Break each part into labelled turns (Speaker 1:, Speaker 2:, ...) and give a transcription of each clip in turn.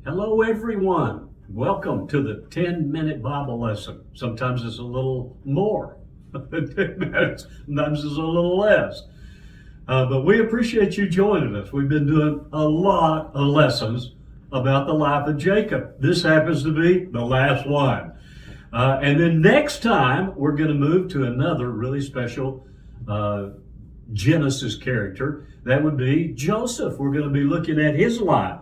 Speaker 1: Hello, everyone. Welcome to the 10-minute Bible lesson. Sometimes it's a little more, 10 minutes. Sometimes it's a little less. But we appreciate you joining us. We've been doing a lot of lessons about the life of Jacob. This happens to be the last one. And then next time, we're going to move to another really special Genesis character. That would be Joseph. We're going to be looking at his life.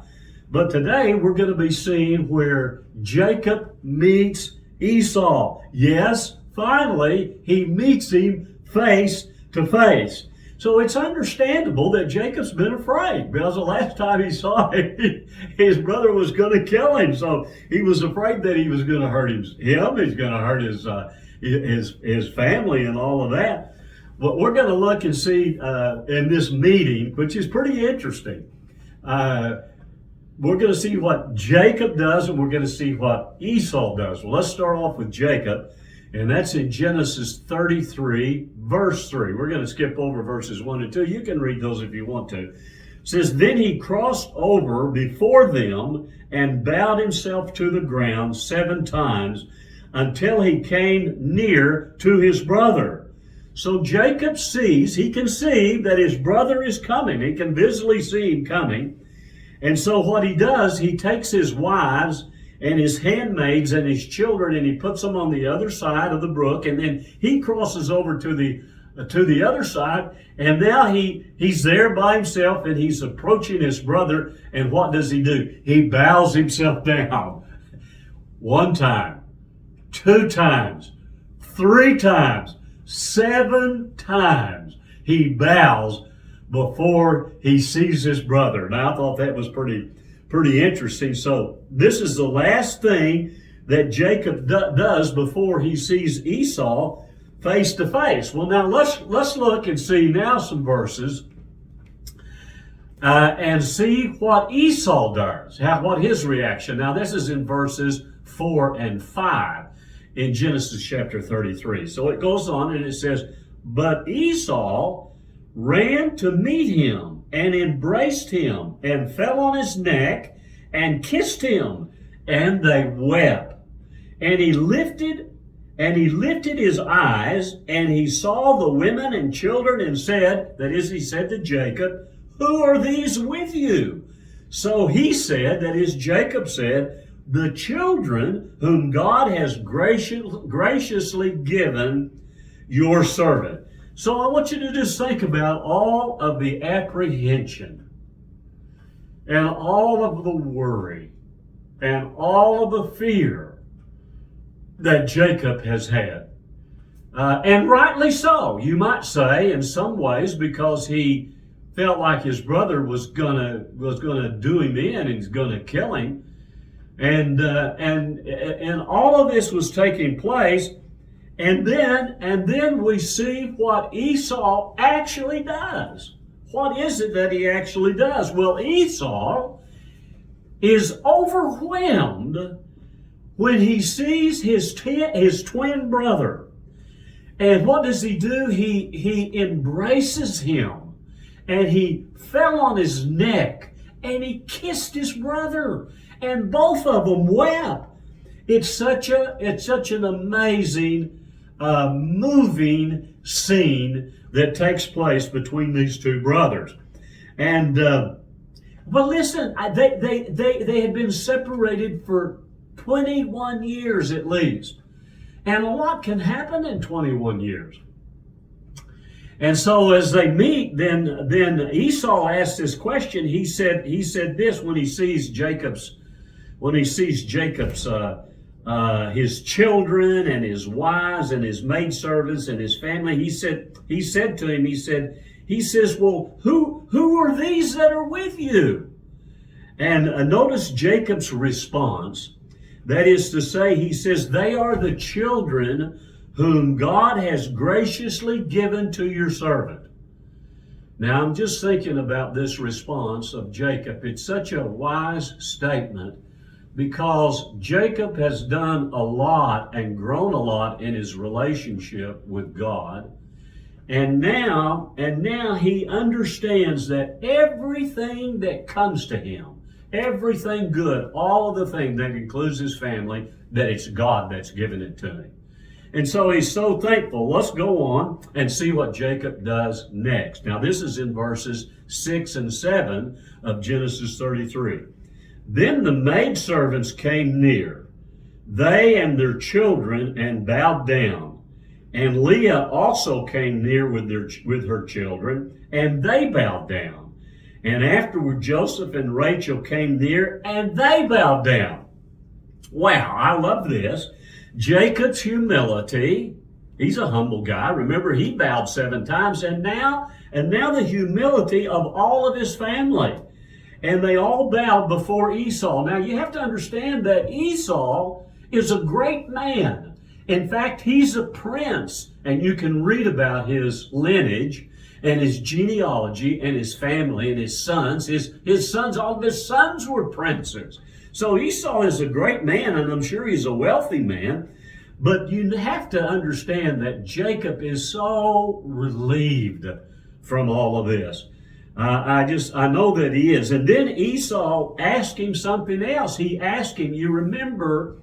Speaker 1: But today we're going to be seeing where Jacob meets Esau. Yes, finally he meets him face to face. So it's understandable that Jacob's been afraid, because the last time he saw him, his brother was going to kill him. So he was afraid that he was going to hurt him. He's going to hurt his family and all of that. But we're going to look and see in this meeting, which is pretty interesting. We're going to see what Jacob does, and we're going to see what Esau does. Well, let's start off with Jacob, and that's in Genesis 33, verse 3. We're going to skip over verses 1 and 2. You can read those if you want to. It says, "Then he crossed over before them and bowed himself to the ground 7 times until he came near to his brother." So Jacob he can see that his brother is coming. He can visibly see him coming. And so what he does, he takes his wives and his handmaids and his children, and he puts them on the other side of the brook, and then he crosses over to the other side, and now he's there by himself, and he's approaching his brother, and what does he do? He bows himself down. 1 time, 2 times, 3 times, 7 times he bows before he sees his brother. Now, I thought that was pretty interesting. So this is the last thing that Jacob does before he sees Esau face to face. Well, now let's look and see now some verses and see what Esau does, what his reaction. Now, this is in verses 4 and 5 in Genesis chapter 33. So it goes on and it says, "But Esau ran to meet him and embraced him and fell on his neck and kissed him, and they wept. And he lifted his eyes, and he saw the women and children, and said," that is, he said to Jacob, "Who are these with you?" So he said, that is, Jacob said, "The children whom God has graciously given your servant." So I want you to just think about all of the apprehension and all of the worry and all of the fear that Jacob has had. And rightly so, you might say, in some ways, because he felt like his brother was gonna do him in and he's gonna kill him. And all of this was taking place. And then we see what Esau actually does. What is it that he actually does? Well, Esau is overwhelmed when he sees his twin brother. And what does he do? He embraces him, and he fell on his neck, and he kissed his brother, and both of them wept. It's such an amazing moving scene that takes place between these 2 brothers. And but listen, they had been separated for 21 years at least, and a lot can happen in 21 years. And so as they meet, then Esau asked this question. He said this when he sees Jacob's his children and his wives and his maidservants and his family. He said to him, he says, "Well, who are these that are with you?" And notice Jacob's response. That is to say, he says, "They are the children whom God has graciously given to your servant." Now, I'm just thinking about this response of Jacob. It's such a wise statement, because Jacob has done a lot and grown a lot in his relationship with God. And now he understands that everything that comes to him, everything good, all of the things that includes his family, that it's God that's given it to him. And so he's so thankful. Let's go on and see what Jacob does next. Now, this is in verses 6 and 7 of Genesis 33. Then the maidservants came near, they and their children, and bowed down. And Leah also came near with her children, and they bowed down. And afterward Joseph and Rachel came near, and they bowed down. Wow, I love this. Jacob's humility. He's a humble guy. Remember, he bowed 7 times, and now the humility of all of his family. And they all bowed before Esau. Now, you have to understand that Esau is a great man. In fact, he's a prince, and you can read about his lineage and his genealogy and his family and his sons. His sons, all of his sons were princes. So Esau is a great man, and I'm sure he's a wealthy man. But you have to understand that Jacob is so relieved from all of this. I know that he is. And then Esau asked him something else. He asked him, you remember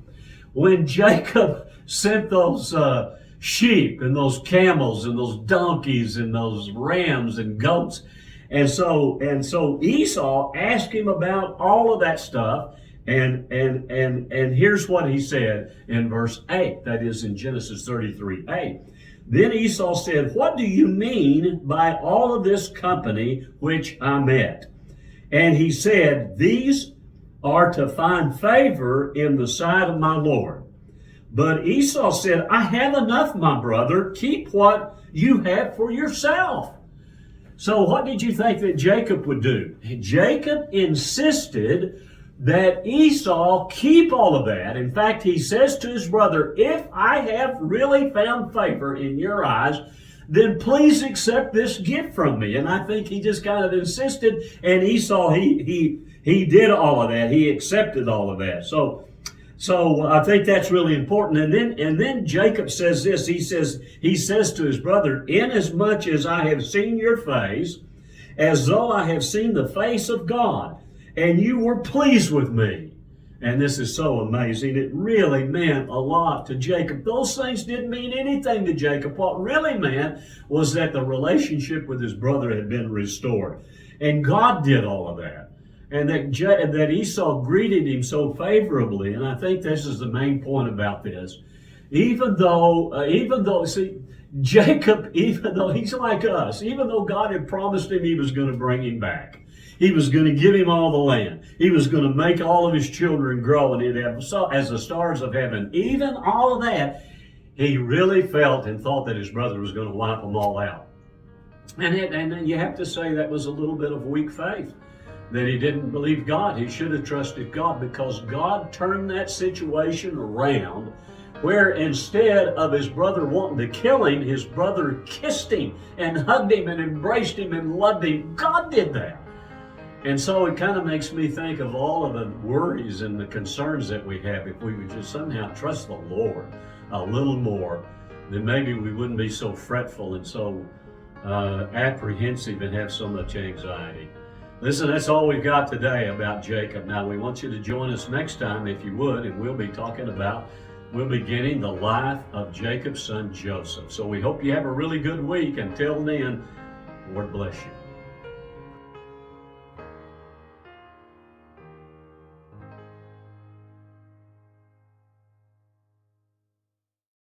Speaker 1: when Jacob sent those sheep and those camels and those donkeys and those rams and goats. And so Esau asked him about all of that stuff. And here's what he said in verse 8, that is in Genesis 33:8. Then Esau said, what do you mean by all of this company which I met? And he said, these are to find favor in the sight of my Lord. But Esau said, I have enough, my brother. Keep what you have for yourself. So what did you think that Jacob would do? Jacob insisted that Esau keep all of that. In fact, he says to his brother, if I have really found favor in your eyes, then please accept this gift from me. And I think he just kind of insisted, and Esau, he did all of that. He accepted all of that. So I think that's really important. And then Jacob says this. He says to his brother, inasmuch as I have seen your face, as though I have seen the face of God, and you were pleased with me. And this is so amazing. It really meant a lot to Jacob. Those things didn't mean anything to Jacob. What really meant was that the relationship with his brother had been restored. And God did all of that. And that Esau greeted him so favorably. And I think this is the main point about this. Even though, Jacob, even though he's like us, even though God had promised him he was going to bring him back, he was going to give him all the land. He was going to make all of his children grow, and he'd have as the stars of heaven. Even all of that, he really felt and thought that his brother was going to wipe them all out. And then you have to say that was a little bit of weak faith, that he didn't believe God. He should have trusted God, because God turned that situation around, where instead of his brother wanting to kill him, his brother kissed him and hugged him and embraced him and loved him. God did that. And so it kind of makes me think of all of the worries and the concerns that we have. If we would just somehow trust the Lord a little more, then maybe we wouldn't be so fretful and so apprehensive and have so much anxiety. Listen, that's all we've got today about Jacob. Now, we want you to join us next time, if you would, and we'll be beginning the life of Jacob's son Joseph. So we hope you have a really good week. Until then, Lord bless you.